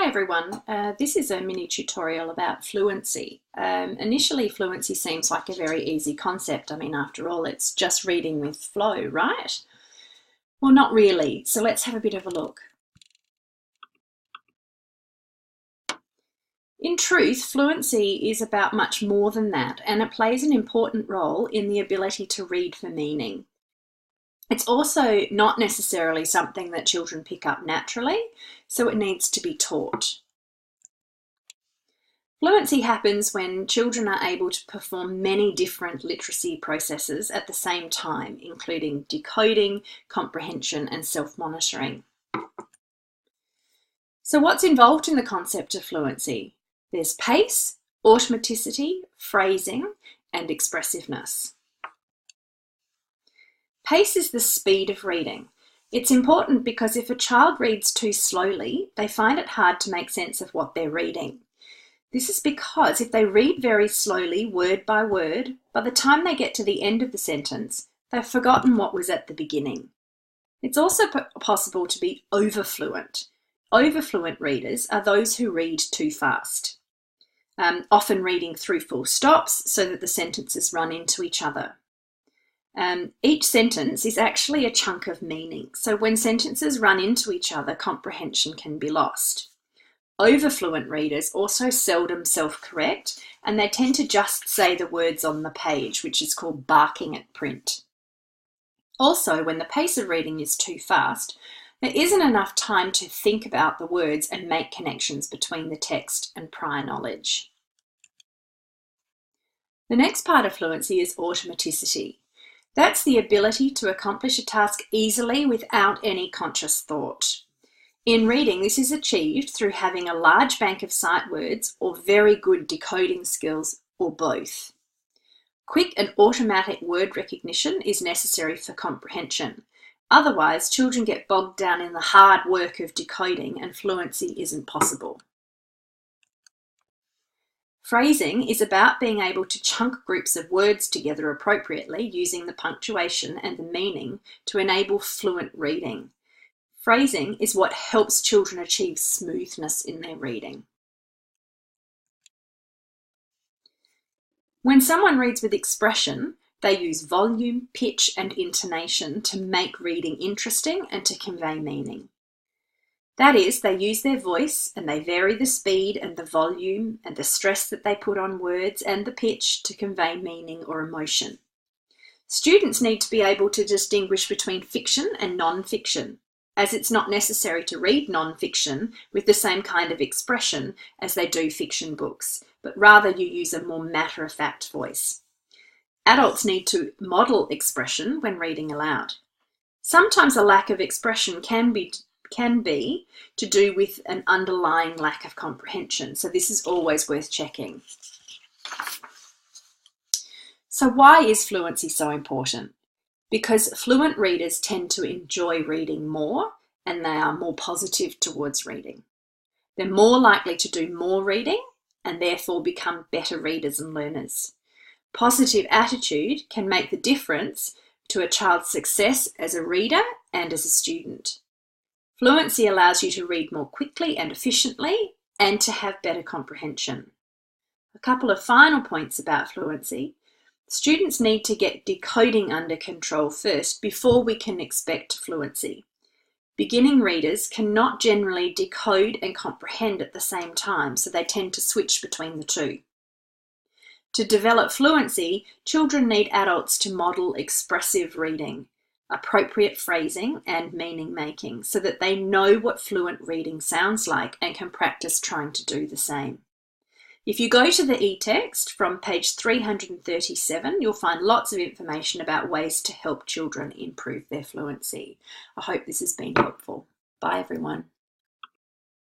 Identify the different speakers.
Speaker 1: Hi everyone, this is a mini tutorial about fluency. Initially, fluency seems like a very easy concept. I mean, after all, it's just reading with flow, right? Well, not really, so let's have a bit of a look. In truth, fluency is about much more than that, and it plays an important role in the ability to read for meaning. It's also not necessarily something that children pick up naturally, so it needs to be taught. Fluency happens when children are able to perform many different literacy processes at the same time, including decoding, comprehension, and self-monitoring. So what's involved in the concept of fluency? There's pace, automaticity, phrasing, and expressiveness. Pace is the speed of reading. It's important because if a child reads too slowly, they find it hard to make sense of what they're reading. This is because if they read very slowly, word by word, by the time they get to the end of the sentence, they've forgotten what was at the beginning. It's also possible to be overfluent. Overfluent readers are those who read too fast, often reading through full stops so that the sentences run into each other. Each sentence is actually a chunk of meaning, so when sentences run into each other, comprehension can be lost. Overfluent readers also seldom self-correct, and they tend to just say the words on the page, which is called barking at print. Also, when the pace of reading is too fast, there isn't enough time to think about the words and make connections between the text and prior knowledge. The next part of fluency is automaticity. That's the ability to accomplish a task easily without any conscious thought. In reading, this is achieved through having a large bank of sight words or very good decoding skills, or both. Quick and automatic word recognition is necessary for comprehension. Otherwise, children get bogged down in the hard work of decoding and fluency isn't possible. Phrasing is about being able to chunk groups of words together appropriately using the punctuation and the meaning to enable fluent reading. Phrasing is what helps children achieve smoothness in their reading. When someone reads with expression, they use volume, pitch, and intonation to make reading interesting and to convey meaning. That is, they use their voice and they vary the speed and the volume and the stress that they put on words and the pitch to convey meaning or emotion. Students need to be able to distinguish between fiction and non-fiction, as it's not necessary to read non-fiction with the same kind of expression as they do fiction books, but rather you use a more matter-of-fact voice. Adults need to model expression when reading aloud. Sometimes a lack of expression can be to do with an underlying lack of comprehension, so this is always worth checking. So why is fluency so important? Because fluent readers tend to enjoy reading more and they are more positive towards reading. They're more likely to do more reading and therefore become better readers and learners. Positive attitude can make the difference to a child's success as a reader and as a student. Fluency allows you to read more quickly and efficiently and to have better comprehension. A couple of final points about fluency. Students need to get decoding under control first before we can expect fluency. Beginning readers cannot generally decode and comprehend at the same time, so they tend to switch between the two. To develop fluency, children need adults to model expressive reading, appropriate phrasing and meaning making so that they know what fluent reading sounds like and can practice trying to do the same. If you go to the e-text from page 337, you'll find lots of information about ways to help children improve their fluency. I hope this has been helpful. Bye everyone.